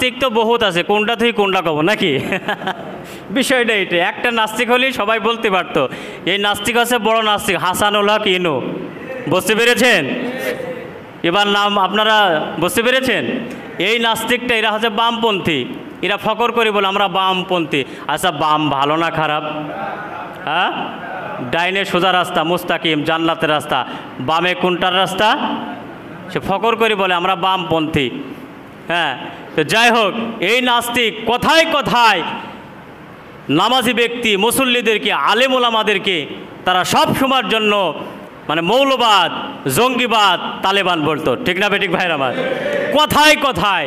নাস্তিক তো বহুত আছে, কোনটা থেকে কোনটা কব নাকি? বিষয়টা এটা, একটা নাস্তিক হলেই সবাই বলতে পারতো এই নাস্তিক আছে বড় নাস্তিক হাসানুল হক ইনু। বুঝতে পেরেছেন? এবার নাম আপনারা বুঝতে পেরেছেন? এই নাস্তিকটা এরা হচ্ছে বামপন্থী, এরা ফকর করে বলে আমরা বামপন্থী। আচ্ছা বাম ভালো না খারাপ? হ্যাঁ, ডাইনে সোজা রাস্তা মুস্তাকিম জান্নাতের রাস্তা, বামে কোনটার রাস্তা? সে ফকর করে বলে আমরা বামপন্থী। হ্যাঁ, তো যাই হোক, এই নাস্তিক কথায় কথায় নামাজি ব্যক্তি মুসল্লিদেরকে আলেম ওলামাদেরকে তারা সব সময়ের জন্য মানে মৌলবাদ জঙ্গিবাদ তালেবান বলতো, ঠিক না বেঠিক ভাইরা আমার? কথায় কথায়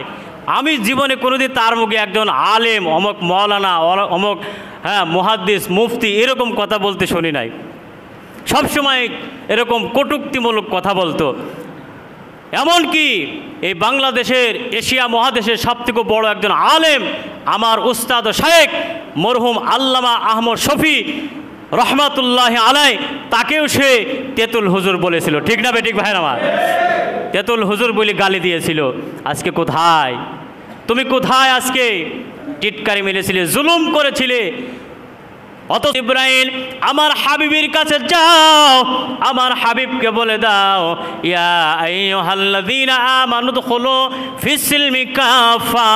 আমি জীবনে কোনোদিন তার মুখে একজন আলেম অমুক মৌলানা অমুক মুহাদ্দিস মুফতি এরকম কথা বলতে শুনি নাই। সবসময় এরকম কটূক্তিমূলক কথা বলতো। এমনকি এই বাংলাদেশের এশিয়া মহাদেশের সবথেকে বড় একজন আলেম আমার উস্তাদ ও শায়েখ মরহুম আল্লামা আহমদ শফি রহমাতুল্লাহ আলাই, তাকেও সে তেতুল হুজুর বলেছিল, ঠিক না বেঠিক ভাইরা আমার? তেতুল হুজুর বলে গালি দিয়েছিল। আজকে কোথায় তুমি, কোথায় আজকে? টিটকারি মেরেছিলে, জুলুম করেছিলে। অত ইব্রাহিম আমার হাবিবের কাছে যাও, আমার হাবিবকে বলে দাও ইয়া আইয়ুহাল্লাযীনা আমানু দুখুলু ফিস-সিলমি কাফা,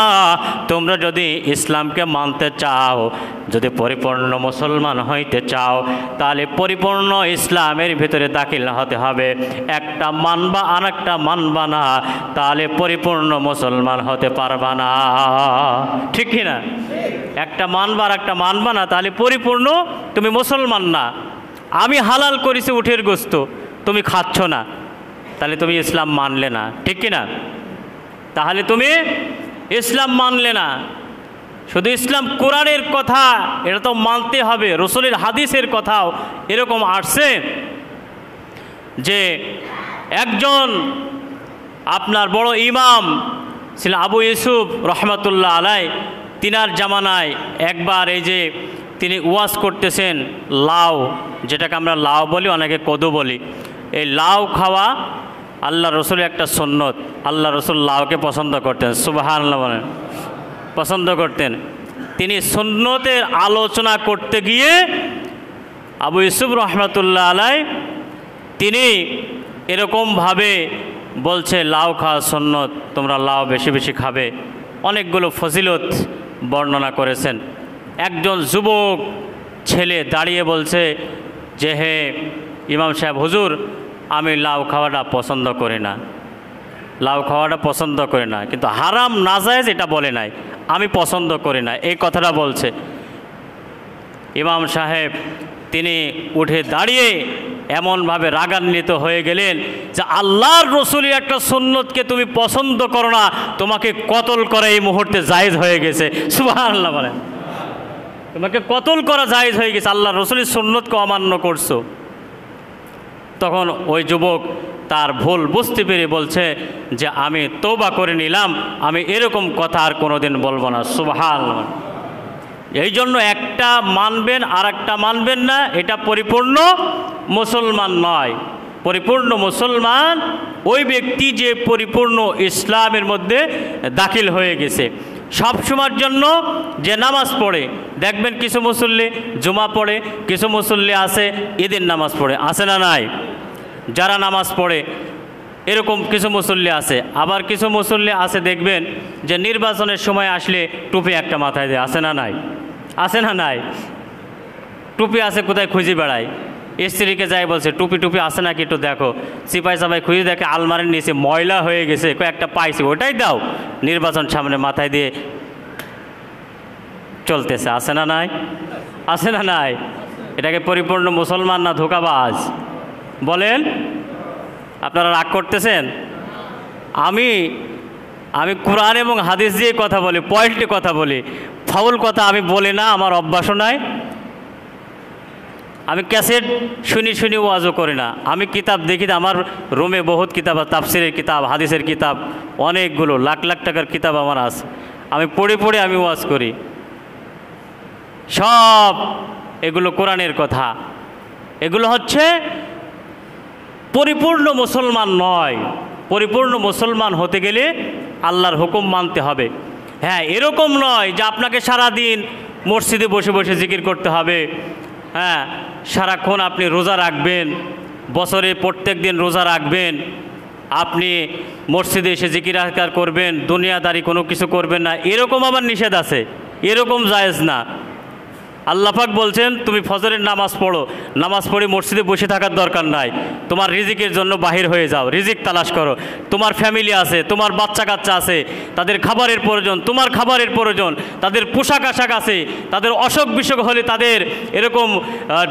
তোমরা যদি ইসলামকে মানতে চাও, যদি পরিপূর্ণ মুসলমান হইতে চাও, তাহলে পরিপূর্ণ ইসলামের ভিতরে দাখিল হতে হবে। একটা মানবা আর একটা মানবা না, তাহলে পরিপূর্ণ মুসলমান হতে পারবা না, ঠিক কি না? একটা মানবা আর একটা মানবা না, তাহলে পরিপূর্ণ তুমি মুসলমান না। আমি হালাল করেছি উঠের গোস্ত, তুমি খাচ্ছ না, তাহলে তুমি ইসলাম মানলে না, ঠিক কি না? তাহলে তুমি ইসলাম মানলে না। শুধু ইসলাম কোরআনের কথা এটা তো মানতে হবে, রসুলের হাদিসের কথাও এরকম আসছে যে একজন আপনার বড় ইমাম ছিলেন আবু ইউসুফ রহমাতুল্লাহ আলাই, তিনার জামানায় একবার এই যে তিনি ওয়াজ করতেছেন, লাউ যেটাকে আমরা লাউ বলি, অনেকে কদু বলি, এই লাউ খাওয়া আল্লাহ রসুলের একটা সুন্নত। আল্লাহ রসুল লাউকে পছন্দ করতেন, সুবহানাল্লাহ বলেন, পছন্দ করতেন। তিনি সুন্নতের আলোচনা করতে গিয়ে আবু ইউসুফ রহমাতুল্লাহ আলাই তিনি এরকমভাবে বলছে লাউ খাওয়া সুন্নত, তোমরা লাউ বেশি বেশি খাবে, অনেকগুলো ফজিলত বর্ণনা করেছেন। একজন যুবক ছেলে দাঁড়িয়ে বলছে যে হে ইমাম সাহেব হুজুর, আমি লাউ খাওয়াটা পছন্দ করি না, লাউ খাওয়াটা পছন্দ করি না, কিন্তু হারাম নাজায়েজ এটা বলে নাই, আমি পছন্দ করি না, এই কথাটা বলছে। ইমাম সাহেব তিনি উঠে দাঁড়িয়ে এমনভাবে রাগান্বিত হয়ে গেলেন যে আল্লাহর রসুলের একটা সুন্নতকে তুমি পছন্দ করো না, তোমাকে কতল করা এই মুহূর্তে জায়েজ হয়ে গেছে, সুবহানাল্লাহ বলেন, তোমাকে কতল করা জায়েজ হয়ে গেছে, আল্লাহর রসুলের সুন্নতকে অমান্য করছো। তখন ওই যুবক তার ভুল বুঝতে পেরে বলছে যে আমি তওবা করে নিলাম, আমি এরকম কথা আর কোনোদিন বলবো না, সুবহানাল্লাহ। এই জন্য একটা মানবেন আর একটা মানবেন না, এটা পরিপূর্ণ মুসলমান নয়। পরিপূর্ণ মুসলমান ওই ব্যক্তি যে পরিপূর্ণ ইসলামের মধ্যে দাখিল হয়ে গেছে। সব সময়ের জন্য যে নামাজ পড়ে, দেখবেন কিছু মুসল্লি জুমা পড়ে, কিছু মুসল্লি আছে ঈদের নামাজ পড়ে, আছে না নাই? যারা নামাজ পড়ে এরকম কিছু মুসল্লি আছে, আবার কিছু মুসল্লি আছে দেখবেন যে নির্বাচনের সময় আসলে টুপি একটা মাথায় দেয়, আছে না নাই? আছে না নাই? টুপি আছে কোথায় খুঁজে বেড়ায়, স্ত্রীকে যাই বলছে টুপি টুপি আছে নাকি একটু দেখো, সিপাই সাপাই খুঁজে দেখে আলমারির নিচে ময়লা হয়ে গেছে, কয়েকটা পাইছি ওটাই দাও, নির্বাচন সামনে মাথায় দিয়ে চলতেছে, আছে না নাই? আছে না নাই? এটাকে পরিপূর্ণ মুসলমান না ধোঁকাবাজ বলেন? আপনারা রাগ করতেছেন? আমি কোরআন এবং হাদিস দিয়ে কথা বলি, পয়েন্টে কথা বলি, ফাউল কথা আমি বলি না, আমার অভ্যাসও নাই। আমি ক্যাসেট শুনি ওয়াজও করি না, আমি কিতাব দেখি, আমার রুমে বহুত কিতাব, তাফসিরের কিতাব, হাদিসের কিতাব, অনেকগুলো লাখ লাখ টাকার কিতাব আমার আছে, আমি পড়ে আমি ওয়াজ করি। সব এগুলো কোরআনের কথা, এগুলো হচ্ছে পরিপূর্ণ মুসলমান নয়। পরিপূর্ণ মুসলমান হতে গেলে আল্লাহর হুকুম মানতে হবে। হ্যাঁ, এরকম নয় যে আপনাকে সারাদিন মসজিদে বসে বসে জিকির করতে হবে। হ্যাঁ, সারাক্ষণ আপনি রোজা রাখবেন, বছরে প্রত্যেক দিন রোজা রাখবেন, আপনি মসজিদে এসে জিকির আজকার করবেন, দুনিয়াদারি কোনো কিছু করবেন না, এরকম আবার নিষেধ আছে, এরকম জায়েজ না। আল্লাহ পাক বলছেন তুমি ফজরের নামাজ পড়ো, নামাজ পড়ে মসজিদে বসে থাকার দরকার নাই, তোমার রিজিকের জন্য বাহির হয়ে যাও, রিজিক তালাশ করো। তোমার ফ্যামিলি আছে, তোমার বাচ্চা কাচ্চা আছে, তাদের খাবারের প্রয়োজন, তোমার খাবারের প্রয়োজন, তাদের পোশাক আশাক আছে, তাদের অসুখ বিসুখ হলে তাদের এরকম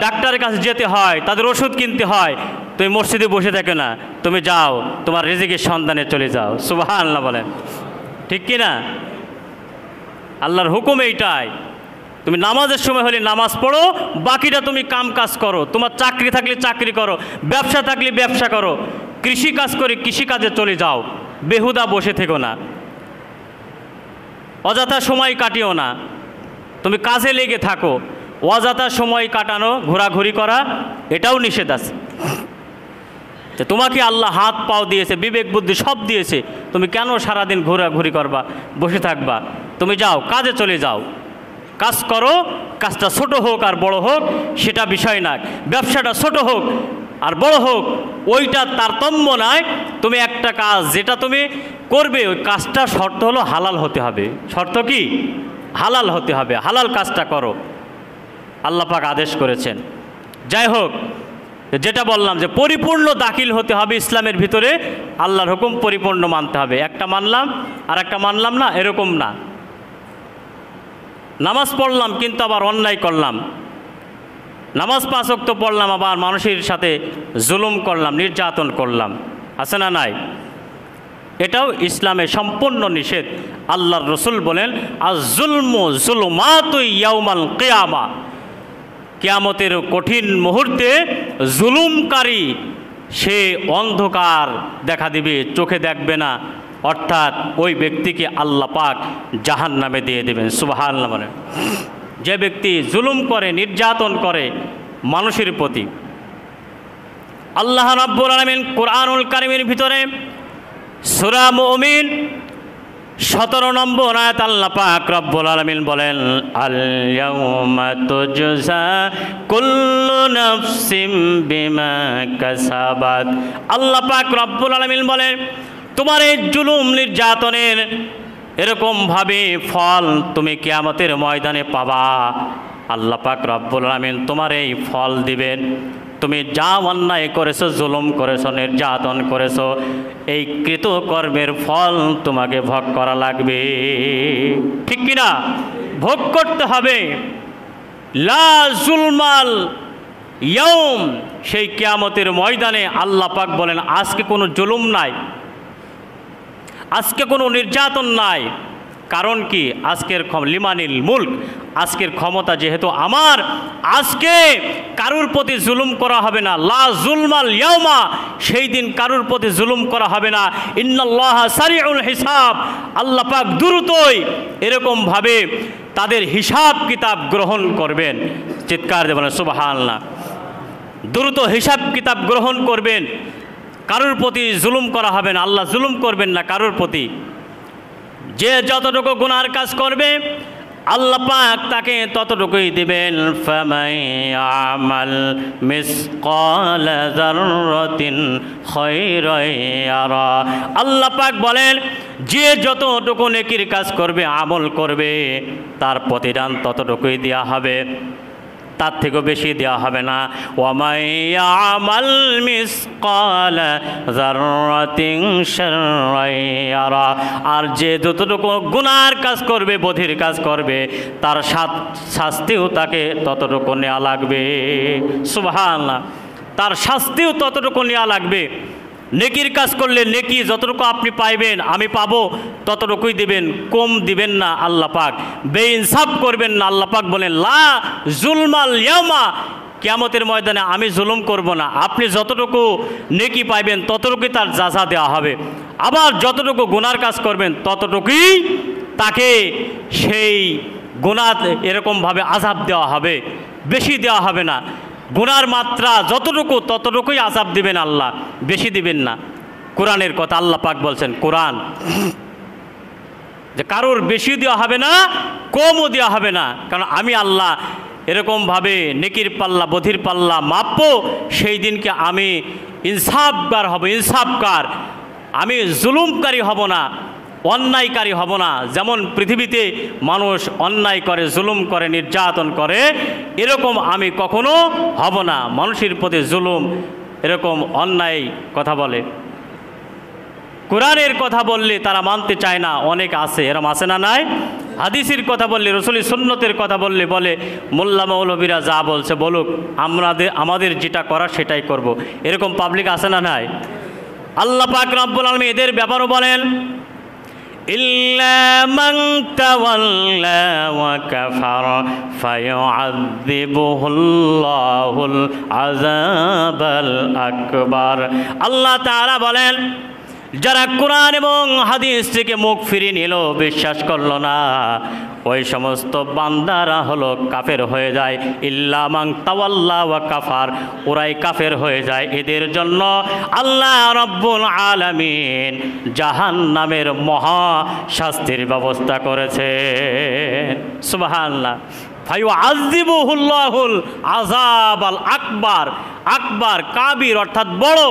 ডাক্তারের কাছে যেতে হয়, তাদের ওষুধ কিনতে হয়। তুমি মসজিদে বসে থাকো না, তুমি যাও তোমার রিজিকের সন্ধানে চলে যাও। সুবহানাল্লাহ বলেন, ঠিক কি না? আল্লাহর হুকুম এইটাই। তুমি নামাজের সময় হলে নামাজ পড়ো, বাকিটা তুমি কাম কাজ করো। তোমার চাকরি থাকলে চাকরি করো, ব্যবসা থাকলে ব্যবসা করো, কৃষি কাজ করে কৃষিকাজে চলে যাও, বেহুদা বসে থেকো না, অযথা সময় কাটিও না, তুমি কাজে লেগে থাকো। অযথা সময় কাটানো, ঘোরাঘুরি করা, এটাও নিষেধ আছে। তোমাকে আল্লাহ হাত পাও দিয়েছে, বিবেক বুদ্ধি সব দিয়েছে, তুমি কেন সারাদিন ঘোরাঘুরি করবা, বসে থাকবা? তুমি যাও, কাজে চলে যাও, কাজ করো। কাজটা ছোট হোক আর বড় হোক সেটা বিষয় না, ব্যবসাটা ছোট হোক আর বড় হোক ওইটা তারতম্য নয়। তুমি একটা কাজ যেটা তুমি করবে, ওই কাজটা শর্ত হলো হালাল হতে হবে। শর্ত কি? হালাল হতে হবে, হালাল কাজটা করো, আল্লাহ পাক আদেশ করেছেন। যাই হোক, যেটা বললাম যে পরিপূর্ণ দাখিল হতে হবে ইসলামের ভিতরে, আল্লাহর হুকুম পরিপূর্ণ মানতে হবে। একটা মানলাম আর একটা মানলাম না, এরকম না। নামাজ পড়লাম কিন্তু আবার অন্যায় করলাম, নামাজ 5 ওয়াক্ত পড়লাম আবার মানুষের সাথে জুলুম করলাম, নির্যাতন করলাম, আছে না নাই? এটাও ইসলামে সম্পূর্ণ নিষেধ। আল্লাহর রসুল বলেন আয-যুলমু যুলুমাতু ইয়াউমাল কিয়ামা, কিয়ামতের কঠিন মুহূর্তে জুলুমকারী সে অন্ধকার দেখা দিবে, চোখে দেখবে না, অর্থাৎ ওই ব্যক্তিকে আল্লাহ পাক জাহান্নামে দিয়ে দেবেন। সুবহানাল্লাহ বলেন। যে ব্যক্তি জুলুম করে, নির্যাতন করে মানুষের প্রতি, আল্লাহ রাব্বুল আলামিন কোরআনুল কারীমের ভিতরে সূরা মুমিন 17 নম্বর আয়াত আল্লাহ পাক রব্বুল আলামিন বলেন আল ইয়াউমা তুজজা কুল্লু নাফসিম বিমা কাসাবাত। আল্লাহ পাক রব্বুল আলামিন বলেন তোমার এই জুলুম নির্যাতনের এরকমভাবে ফল তুমি কিয়ামতের ময়দানে পাবা। আল্লাহ পাক রব্বুল আলামিন তোমার এই ফল দিবেন। তুমি যা অন্যায় করেছো, জুলুম করেছো, নির্যাতন করেছো, এই কৃতকর্মের ফল তোমাকে ভোগ করা লাগবে, ঠিক কিনা? ভোগ করতে হবে। লা জুলমাল ইয়াউম, সেই কিয়ামতের ময়দানে আল্লাহ পাক বলেন আজকে কোনো জুলুম নাই, আজকে কোনো নির্যাতন নাই। কারণ কি? আজকের লিমানিল মুলক, আজকের ক্ষমতা যেহেতু আমার, আজকে কারুর প্রতি জুলুম করা হবে না। লা জুলমাল ইয়াউমা, সেই দিন কারুর প্রতি জুলুম করা হবে না। ইন্নাল্লাহা সারিউল হিসাব, আল্লাহ পাক দ্রুতই এরকমভাবে তাদের হিসাব কিতাব গ্রহণ করবেন। চিৎকার দেবেন সুবহানাল্লাহ। দ্রুত হিসাব কিতাব গ্রহণ করবেন, কারুর প্রতি জুলুম করা হবে না, আল্লাহ জুলুম করবেন না কারুর প্রতি। যে যতটুকু গুনার কাজ করবে আল্লাহ পাক তাকে ততটুকুই দিবেন। ফামাইয়ামাল মিসকালা যাররাতিন খায়রান ইয়ারা, আল্লাহ পাক বলেন যে যতটুকু নেকির কাজ করবে, আমল করবে, তার প্রতিদান ততটুকুই দেওয়া হবে, তার থেকেও বেশি দেওয়া হবে না। ওয়ামাইয়ামাল মিসকালা যাররাতিন শাররান ইয়ারা, আর যে যতটুকু গুনার কাজ করবে, বধির কাজ করবে, তার শাস্তিও তাকে ততটুকু নেওয়া লাগবে। সুবহানাল্লাহ, তার শাস্তিও ততটুকু নেওয়া লাগবে। নেকির কাজ করলে নেকি যতটুকু আপনি পাইবেন, আমি পাবো, ততটুকুই দিবেন, কম দিবেন না আল্লাহ পাক। বেইনসাফ করবেন না। আল্লাহ পাক বলেন লা জুলমাল ইয়াউমা, কিয়ামতের ময়দানে আমি জুলুম করব না। আপনি যতটুকু নেকি পাইবেন ততটুকুই তার যাজা দেওয়া হবে। আবার যতটুকু গুনার কাজ করবেন ততটুকুই তাকে সেই গুনাহ এরকমভাবে আযাব দেওয়া হবে, বেশি দেওয়া হবে না। গুনার মাত্রা যতটুকু ততটুকুই আযাব দিবেন আল্লাহ, বেশি দিবেন না। কোরআনের কথা আল্লাহ পাক বলছেন, কোরআন যে কারোর বেশি দেওয়া হবে না, কমও দেওয়া হবে না, কারণ আমি আল্লাহ এরকমভাবে নেকির পাল্লা বধির পাল্লা মাপবো। সেই দিনকে আমি ইনসাফগার হব, ইনসাফকার, আমি জুলুমকারী হব না, অন্যায়কারী হব না। যেমন পৃথিবীতে মানুষ অন্যায় করে, জুলুম করে, নির্যাতন করে, এরকম আমি কখনো হব না। মানুষের প্রতি জুলুম, এরকম অন্যায় কথা বলে, কোরআনের কথা বললে তারা মানতে চায় না, অনেক আছে, এরকম আছে না নাই? হাদিসের কথা বললে, রসুলের সুন্নতের কথা বললে বলে মোল্লা মৌলবীরা যা বলছে বলুক, আমাদের যেটা করা সেটাই করব, এরকম পাবলিক আছে না নাই? আল্লাহ পাক রব্বুল আলামিন এদের ব্যাপারও বলেন, ইল্লা মান তাওয়াল্লা ওয়া কাফারা ফায়ুআযযিবুহুল্লাহুল আযাবাল আকবার। আল্লাহ তাআলা বলেন, যারা কোরআন এবং হাদিস থেকে মুখ ফিরিয়ে নিল, বিশ্বাস করলো না, ওই সমস্ত বান্দারা হলো কাফের হয়ে যায়। ইল্লা মান তাওয়াল্লা ওয়া কাফার, ওরাই কাফের হয়ে যায়। এদের জন্য আল্লাহ রাব্বুল আলামিন জাহান্নামের মহা শাস্তির ব্যবস্থা করেছে। সুবহানাল্লাহ। ফায়ুআযযিবুহুল্লাহুল আযাবাল আকবার, আকবার কাবির অর্থাৎ বড়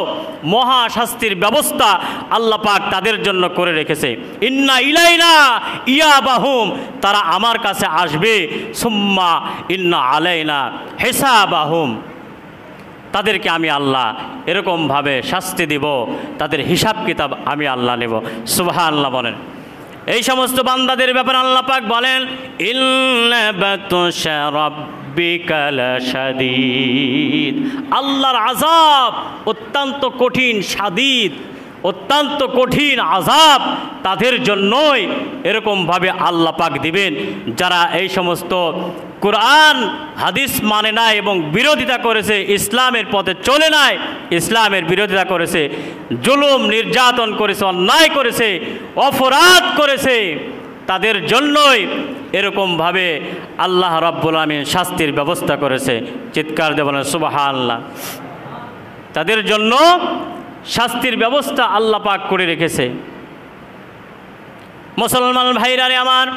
মহা শাস্তির ব্যবস্থা আল্লাহ পাক তাদের জন্য করে রেখেছে। ইন্না ইলাইনা ইয়াবাহুম, তারা আমার কাছে আসবে, সুম্মা ইন্না আলাইনা হিসাবাহুম, তাদেরকে আমি আল্লাহ এরকমভাবে শাস্তি দিব, তাদের হিসাব কিতাব আমি আল্লাহ নেব। সুবহানাল্লাহ বলেন। এই সমস্ত বান্দাদের ব্যাপারে আল্লাহ পাক বলেন, ইন্না বাতশা রাব্বিকা লাশাদীদ, আল্লাহর আযাব অত্যন্ত কঠিন, শাদীদ, অত্যন্ত কঠিন আযাব তাদের জন্যই এরকমভাবে আল্লাহ পাক দিবেন, যারা এই সমস্ত কোরআন হাদিস মানে নাই এবং বিরোধিতা করেছে, ইসলামের পথে চলে নাই, ইসলামের বিরোধিতা করেছে, জুলুম নির্যাতন করেছে, অন্যায় করেছে, অপরাধ করেছে, তাদের জন্যই এরকমভাবে আল্লাহ রাব্বুল আলামিন শাস্তির ব্যবস্থা করেছে। চিৎকার দিয়ে বলেন সুবহানাল্লাহ। তাদের জন্য শাস্তির ব্যবস্থা আল্লাহ পাক করে রেখেছে। মুসলমান ভাইরা রে আমার,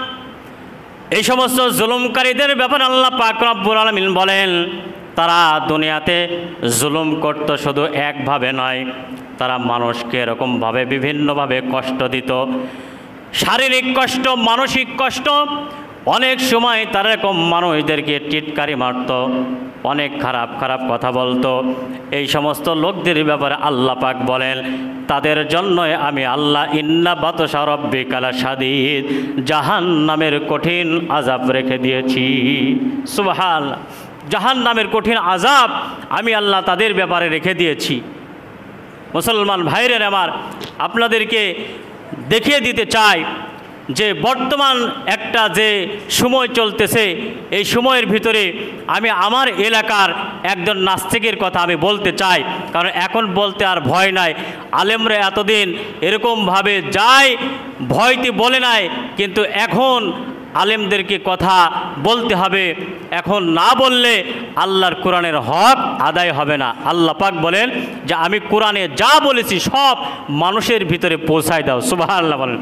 এই সমস্ত জুলুমকারীদের ব্যাপারে আল্লাহ পাক রব্বুল আলামিন বলেন, তারা দুনিয়াতে জুলুম করত শুধু একভাবে নয়, তারা মানুষকে এরকমভাবে বিভিন্নভাবে কষ্ট দিত, শারীরিক কষ্ট, মানসিক কষ্ট। অনেক সময় তারা এরকম মানুষদেরকে টিটকারি মারত, অনেক খারাপ খারাপ কথা বলতো। এই সমস্ত লোকদের ব্যাপারে আল্লাহ পাক বলেন, তাদের জন্যই আমি আল্লাহ ইন্না বাতশা রাব্বিকা লাশাদীদ, জাহান্নামের কঠিন আযাব রেখে দিয়েছি। সুবহানাল্লাহ। জাহান্নামের কঠিন আযাব আমি আল্লাহ তাদের ব্যাপারে রেখে দিয়েছি। মুসলমান ভাইরা আমার, আপনাদেরকে দেখিয়ে দিতে চাই যে বর্তমান একটা যে সময় চলতেছে, এই সময়ের ভিতরে আমি আমার এলাকার একজন নাস্তিকের কথা আমি বলতে চাই, কারণ এখন বলতে আর ভয় নাই। আলেমরা এতদিন এরকমভাবে যায়, ভয়তে বলে নাই, কিন্তু এখন আলেমদেরকে কথা বলতে হবে। এখন না বললে আল্লাহর কোরআনের হক আদায় হবে না। আল্লাহ পাক বলেন যে আমি কোরআনে যা বলেছি সব মানুষের ভিতরে পৌঁছায় দাও। সুবহানাল্লাহ বলেন।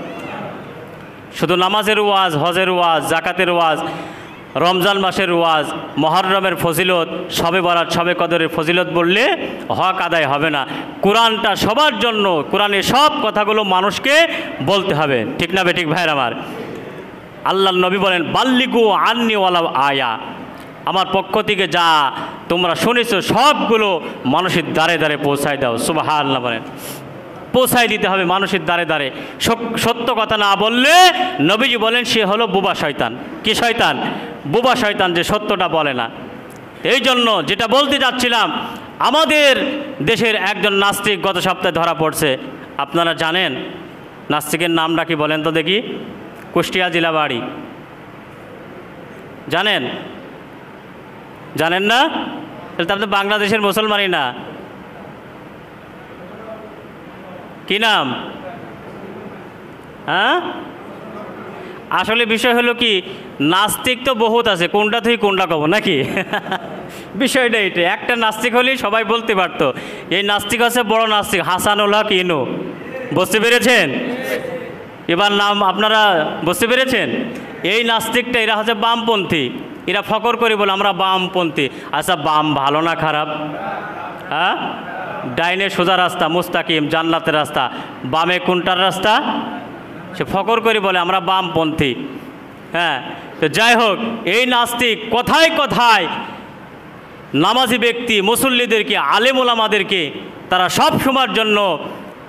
শুধু নামাজের ওয়াজ, হজের ওয়াজ, জাকাতের ওয়াজ, রমজান মাসের ওয়াজ, মুহররমের ফজিলত, শবে বরাত, শবে কদরের ফজিলত বললে হক আদায় হবে না। কোরআনটা সবার জন্য, কোরআনের সব কথাগুলো মানুষকে বলতে হবে। ঠিক না বেঠিক ভাইয়ের আমার? আল্লাহর নবী বলেন, বাল্লিগু আন্নি ওয়ালাউ আয়া, আমার পক্ষ থেকে যা তোমরা শুনেছো সবগুলো মানুষের দ্বারে দ্বারে পৌঁছায় দাও। সুবহানাল্লাহ বলেন। পৌঁছায় দিতে হবে মানুষের দ্বারে দ্বারে। সত্য কথা না বললে নবীজি বলেন সে হলো বোবা শয়তান। কি শয়তান? বোবা শয়তান, যে সত্যটা বলে না। এই জন্য যেটা বলতে যাচ্ছিলাম, আমাদের দেশের একজন নাস্তিক গত সপ্তাহে ধরা পড়ছে। আপনারা জানেন নাস্তিকের নামটা কি বলেন তো দেখি? কুষ্টিয়া জেলা বাড়ি। জানেন? জানেন না? তাহলে তো আপনি বাংলাদেশের মুসলমানই না। কি নাম? হ্যাঁ, আসলে বিষয় হলো কি, নাস্তিক তো বহুত আছে, কোনটা থেকে কোনটা কব নাকি? বিষয়টা এটা, একটা নাস্তিক হলেই সবাই বলতে পারতো এই নাস্তিক আছে বড় নাস্তিক, হাসানুল হক ইনু। বুঝতে পেরেছেন? এবার নাম আপনারা বুঝতে পেরেছেন? এই নাস্তিকটা এরা হচ্ছে বামপন্থী, এরা ফকর করে বলে আমরা বামপন্থী। আচ্ছা বাম ভালো না খারাপ? হ্যাঁ, ডাইনে সোজা রাস্তা মুস্তাকিম জান্নাতের রাস্তা, বামে কোনটার রাস্তা? সে ফকর করে বলে আমরা বামপন্থী। হ্যাঁ, তো যাই হোক, এই নাস্তিক কথায় কথায় নামাজি ব্যক্তি মুসল্লিদেরকে আলেম ওলামাদেরকে তারা সব সময়ের জন্য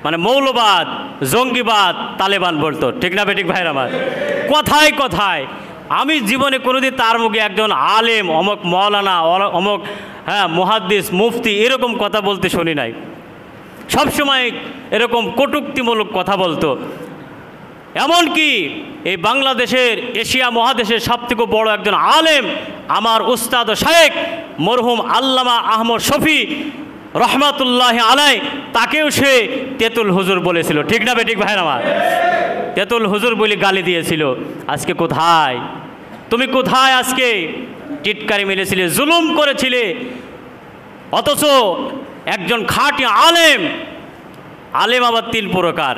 মানে মৌলবাদ জঙ্গিবাদ তালেবান বলতো, ঠিক না বেঠিক ভাইরা আমার? কথায় কথায় আমি জীবনে কোনোদিন তার মুখে একজন আলেম অমুক মৌলানা অমুক মুহাদ্দিস মুফতি এরকম কথা বলতে শুনি নাই। সবসময় এরকম কটূক্তিমূলক কথা বলতো। এমনকি এই বাংলাদেশের এশিয়া মহাদেশের সবথেকে বড় একজন আলেম আমার উস্তাদ শায়েখ মরহুম আল্লামা আহমদ শফি রহমাতুল্লাহ আলাই, তাকেও সে তেতুল হুজুর বলেছিল, ঠিক না বেঠিক ভাইরা আমার? তেতুল হুজুর বলে গালি দিয়েছিল। আজকে কোথায় তুমি, কোথায় আজকে? টিটকারি মেরেছিলে, জুলুম করেছিলে, অথচ একজন খাঁটি আলেম। আলেম আবার 3 প্রকার।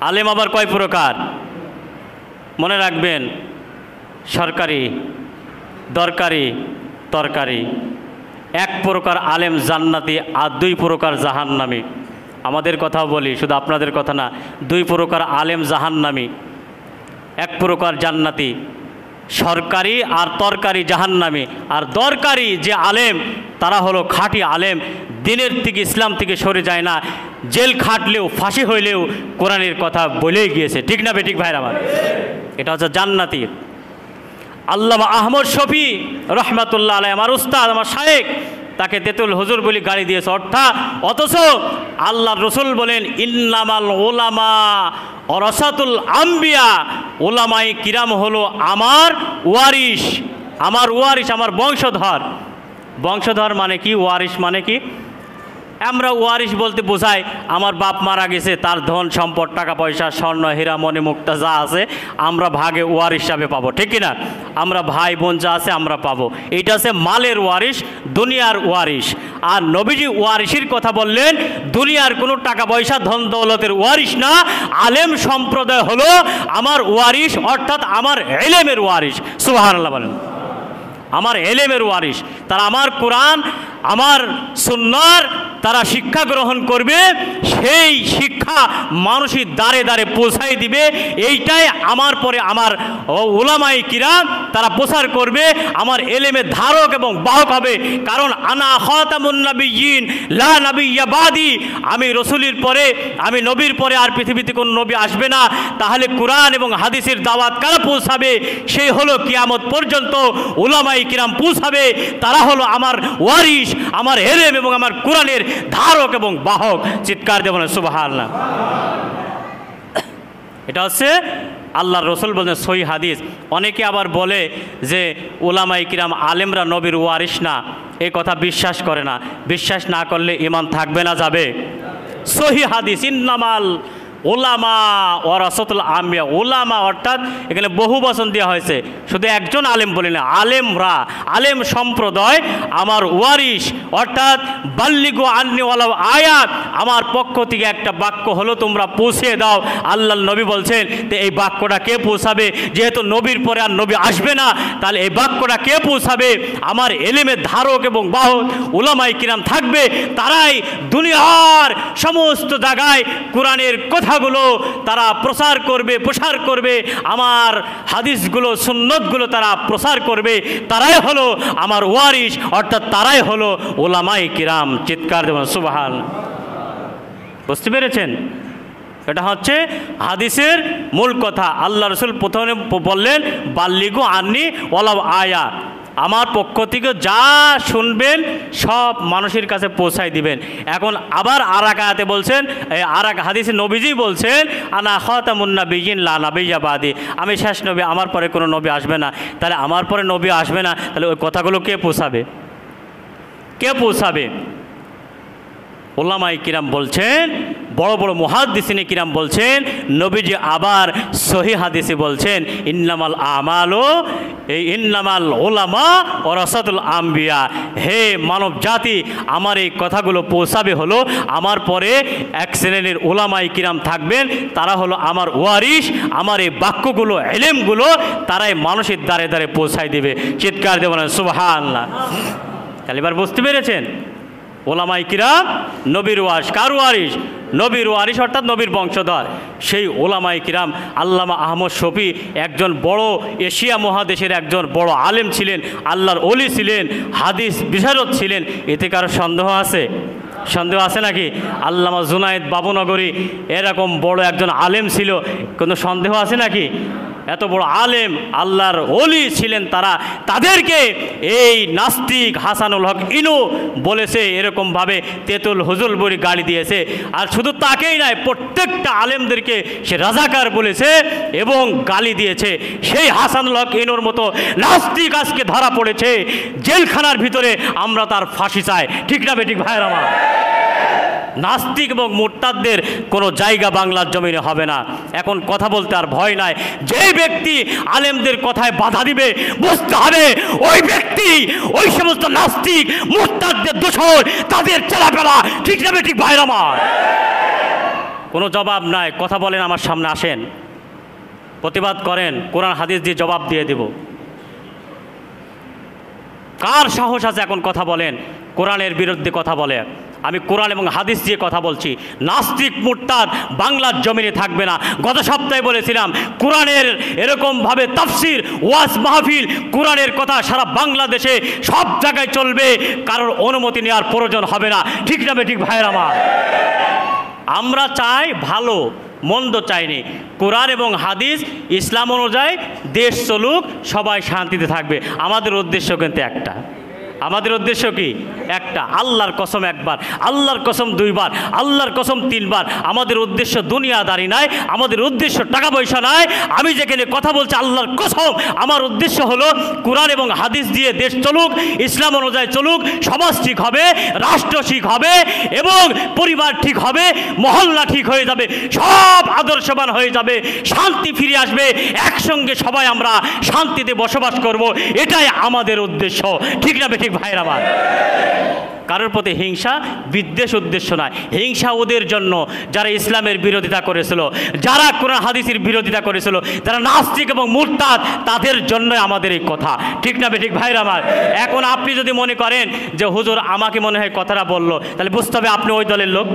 আলেম আবার কয় প্রকার মনে রাখবেন? সরকারি, দরকারি, তরকারি। 1 প্রকার আলেম জান্নাতি আর 2 প্রকার জাহান্নামী। আমাদের কথাও বলি, শুধু আপনাদের কথা না। 2 প্রকার আলেম জাহান্নামী, 1 প্রকার জান্নাতি। সরকারি আর তরকারি জাহান্নামী। আর দরকারি যে আলেম তারা হলো খাঁটি আলেম, দিনের থেকে ইসলাম থেকে সরে যায় না, জেল খাটলেও ফাঁসি হইলেও কোরআনের কথা বলেই গিয়েছে, ঠিক না বেঠিক ভাইরা আমার? এটা হচ্ছে জান্নাতি। আল্লামা আহমদ শফি রহমাতুল্লাহ আলাই আমার উস্তাদ আমার শায়েখ, তাকে তেতুল হুজুর বলে গালি দিয়েছে। অথচ আল্লাহ রসুল বলেন ইন্নামাল ওলামা ওরাসাতুল আম্বিয়া, ওলামাই কিরাম হলো আমার ওয়ারিশ, আমার ওয়ারিশ, আমার বংশধর। বংশধর মানে কি? ওয়ারিশ মানে কি? আমরা ওয়ারিশ বলতে বোঝাই আমার বাপ মারা গেছে, তার ধন সম্পদ টাকা পয়সা স্বর্ণ হীরা মণি মুক্তা যা আছে আমরা ভাগে ওয়ারিশ হিসাবে পাবো, ঠিক কিনা? আমরা ভাই বোন যা আছে আমরা পাবো। এইটা আছে মালের ওয়ারিশ, দুনিয়ার ওয়ারিশ। আর নবীজি ওয়ারিশের কথা বললেন দুনিয়ার কোনো টাকা পয়সা ধন দৌলতের ওয়ারিশ না, আলেম সম্প্রদায় হলো আমার ওয়ারিশ, অর্থাৎ আমার ইলমের ওয়ারিশ। সুবহানাল্লাহ বলেন। আমার এলেমের ওয়ারিশ, তারা আমার কোরআন আমার সুন্নাহর তারা শিক্ষা গ্রহণ করবে, সেই শিক্ষা মানুষের দ্বারে দ্বারে পৌঁছাই দিবে। এইটাই আমার পরে আমার উলামাই কিরাম তারা প্রচার করবে, আমার এলেমের ধারক এবং বাহক হবে। কারণ আনা খাতামুন নাবিয়্যিন লা নাবিয়্যা বাদি, আমি রসুলের পরে, আমি নবীর পরে আর পৃথিবীতে কোনো নবী আসবে না। তাহলে কোরআন এবং হাদিসের দাওয়াত কারা পৌঁছাবে? সেই হলো কিয়ামত পর্যন্ত উলামাই কিরাম পৌঁছাবে। তারা হলো আমার ওয়ারিশ, আমার এলেম এবং আমার কোরআনের ধারক এবং বাহক। চিৎকার দেবেন সুবহানাল্লাহ। এটা হচ্ছে আল্লাহর রসুল বলেন সহিহ হাদিস। অনেকে আবার বলে যে উলামায়ে কিরাম আলেমরা নবীর ওয়ারিশ না, এই কথা বিশ্বাস করে না। বিশ্বাস না করলে ঈমান থাকবে না, যাবে? সহিহ হাদিস ইন্নামাল ওলামা ওয়ারাসাতুল আম্বিয়া, ওলামা অর্থাৎ এখানে বহু বচন দেওয়া হয়েছে, শুধু একজন আলেম বলি না, আলেমরা, আলেম সম্প্রদায় আমার ওয়ারিশ, অর্থাৎ বাল্লিগু আন্নি ওয়ালাউ আয়াত, আমার পক্ষ থেকে একটা বাক্য হলো তোমরা পৌঁছে দাও। আল্লাহর নবী বলছেন তো এই বাক্যটা কে পৌঁছাবে? যেহেতু নবীর পরে আর নবী আসবে না, তাহলে এই বাক্যটা কে পৌঁছাবে? আমার এলেমের ধারক এবং বাহক উলামায়ে কিরাম থাকবে। তারাই দুনিয়ার সমস্ত জায়গায় কোরআনের কথাগুলো তারা প্রচার করবে, প্রসার করবে, আমার হাদিসগুলো সুন্নতগুলো তারা প্রচার করবে। তারাই হলো আমার ওয়ারিশ, অর্থাৎ তারাই হলো উলামায়ে কিরাম। চিৎকার দেবেন সুবহানাল্লাহ। বুঝতে পেরেছেন? এটা হচ্ছে হাদিসের মূল কথা। আল্লাহ রসুল প্রথমে বললেন বাল্লিগু আন্নি ওয়ালাউ আয়া, আমার পক্ষ থেকে যা শুনবেন সব মানুষের কাছে পৌঁছাই দিবেন। এখন আবার আর এক আয়াতে বলছেন, আর এক হাদিসে নবীজি বলছেন আনা খাতামুন নাবিয়্যিন লা নাবিয়্যা বাদি, আমি শেষ নবী, আমার পরে কোনো নবী আসবে না। তাহলে আমার পরে নবী আসবে না, তাহলে ওই কথাগুলো কে পৌঁছাবে? কে পৌঁছাবে? ওলামায়ে কিরাম বলছেন, বড় বড় মুহাদ্দিসিনে কিরাম বলছেন, নবীজি আবার সহিহ হাদিসে বলছেন, ইন্নামাল আমালু, এই ইন্নামাল উলামা ওয়ারাসাতুল আম্বিয়া, হে মানব জাতি, আমার এই কথাগুলো পৌঁছাবে হলো আমার পরে এক শ্রেণীর ওলামায়ে কিরাম থাকবেন, তারা হলো আমার ওয়ারিস, আমার এই বাক্যগুলো ইলমগুলো তারাই মানুষের দ্বারে দ্বারে পৌঁছায় দেবে। চিৎকার দিয়ে বলেন সুবহানাল্লাহ। তাহলে এবার বুঝতে পেরেছেন, ওলামায়ে কিরাম নবীর ওয়ারিস। কার ওয়ারিস? নবীর ওয়ারিস, অর্থাৎ নবীর বংশধর। সেই ওলামায়ে কিরাম, আল্লামা আহমদ শফী একজন বড় এশিয়া মহাদেশের একজন বড় আলেম ছিলেন, আল্লাহর ওলি ছিলেন, হাদিস বিশারদ ছিলেন। এতে কারো সন্দেহ আছে? সন্দেহ আছে নাকি? আল্লামা জুনায়েদ বাবুনগরী এরকম বড় একজন আলেম ছিল, কোনো সন্দেহ আছে নাকি? এত বড় আলেম, আল্লাহর ওলি ছিলেন তারা, তাদেরকে এই নাস্তিক হাসানুল হক ইনু বলেছে, এরকমভাবে তেতুল হুজুলবরি গালি দিয়েছে। আর শুধু তাকেই নয়, প্রত্যেকটা আলেমদেরকে সে রাজাকার বলেছে এবং গালি দিয়েছে। সেই হাসানুল হক ইনুর মতো নাস্তিক আজকে ধরা পড়েছে জেলখানার ভিতরে, আমরা তার ফাঁসি চাই। ঠিক না বেঠিক ভাইয়ের আমার? নাস্তিক এবং মুরতাদদের কোনো জায়গা বাংলার জমিনে হবে না। এখন কথা বলতে আর ভয় নাই। যে ব্যক্তি আলেমদের কথায় বাধা দিবে, বুঝতে হবে ওই ব্যক্তি ওই সমস্ত নাস্তিক মুরতাদদের দোষর, তাদের চেলাপেলা। ঠিক না বেঠিক ভাইয়ের আমার? কোনো জবাব নাই। কথা বলেন, আমার সামনে আসেন, প্রতিবাদ করেন, কোরআন হাদিস দিয়ে জবাব দিয়ে দেব। কার সাহস আছে এখন কথা বলেন, কোরআনের বিরুদ্ধে কথা বলে? আমি কোরআন এবং হাদিস দিয়ে কথা বলছি। নাস্তিক মুরতাদ বাংলার জমিনে থাকবে না। গত সপ্তাহে বলেছিলাম, কোরআনের এরকমভাবে তাফসির, ওয়াজ মাহফিল, কোরআনের কথা সারা বাংলাদেশে সব জায়গায় চলবে, কারোর অনুমতি নেওয়ার প্রয়োজন হবে না। ঠিক না বেঠিক ভাইয়ের আমার? আমরা চাই ভালো, মন্দ চাইনি। কোরআন এবং হাদিস ইসলাম অনুযায়ী দেশ চলুক, সবাই শান্তিতে থাকবে। আমাদের উদ্দেশ্য কিন্তু একটা। আমাদের উদ্দেশ্য কি? একটা। আল্লাহর কসম একবার, আল্লাহর কসম দুইবার, আল্লাহর কসম তিনবার। আমাদের উদ্দেশ্য দুনিয়াদারি নাই, আমাদের উদ্দেশ্য টাকা পয়সা নাই। আমি যেখানে কথা বলছি আল্লাহর কসম, আমার উদ্দেশ্য হলো কোরআন এবং হাদিস দিয়ে দেশ চলুক, ইসলাম অনুযায়ী চলুক, সমাজ ঠিক হবে, রাষ্ট্র ঠিক হবে এবং পরিবার ঠিক হবে, মহল্লা ঠিক হয়ে যাবে, সব আদর্শবান হয়ে যাবে, শান্তি ফিরে আসবে, একসঙ্গে সবাই আমরা শান্তিতে বসবাস করব। এটাই আমাদের উদ্দেশ্য। ঠিক না বেঠিক ভাইরা আমার? কারোর প্রতি হিংসা বিদ্বেষ উদ্দেশ্য নয়। হিংসা ওদের জন্য যারা ইসলামের বিরোধিতা করেছিল, যারা কোরআন হাদিসের বিরোধিতা করেছিল, যারা নাস্তিক এবং মুরতাদ, তাদের জন্য আমাদের এই কথা। ঠিক না বেঠিক ভাইরা আমার? এখন আপনি যদি মনে করেন যে হুজুর আমাকে মনে হয় কথাটা বললো, তাহলে বুঝতে হবে আপনি ওই দলের লোক।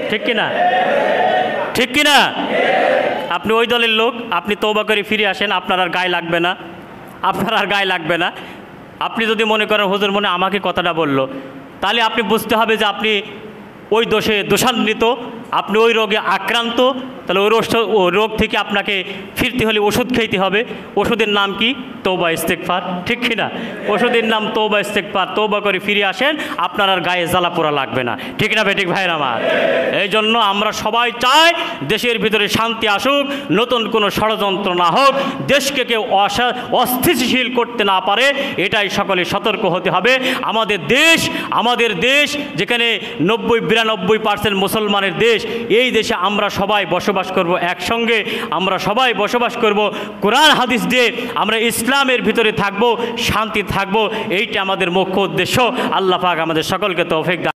ঠিক কিনা? ঠিক কিনা? আপনি ওই দলের লোক। আপনি তওবা করে ফিরে আসেন, আপনার আর গায়ে লাগবে না, আপনার আর গায়ে লাগবে না। আপনি যদি মনে করেন হুজুর মনে আমাকে কথাটা বললো, তাহলে আপনি বুঝতে হবে যে আপনি ওই দোষে দোষান্বিত, আপনি ওই রোগে আক্রান্ত। তাহলে ওই রোগ থেকে আপনাকে ফিরতে হলে ওষুধ খেতে হবে। ওষুধের নাম কি? তওবা ইস্তেগফার। ঠিক কিনা? ওষুধের নাম তওবা ইস্তেগফার। তওবা করে ফিরে আসেন, আপনার আর গায়ে জ্বালা পোড়া লাগবে না। ঠিক না বেঠিক ভাইয়ের আমার? এই জন্য আমরা সবাই চাই দেশের ভিতরে শান্তি আসুক, নতুন কোনো ষড়যন্ত্র না হোক, দেশকে কেউ অস্থিতিশীল করতে না পারে, এটাই সকলে সতর্ক হতে হবে। আমাদের দেশ যেখানে 90-92% মুসলমানের দেশ, এই দেশে আমরা সবাই বসবাস করব একসঙ্গে, আমরা সবাই বসবাস করব কোরআন হাদিস দিয়ে, আমরা ইসলামের ভিতরে থাকব, শান্তি থাকব। এইটা আমাদের মুখ্য উদ্দেশ্য। আল্লাহ পাক আমাদের সকলকে তৌফিক দান।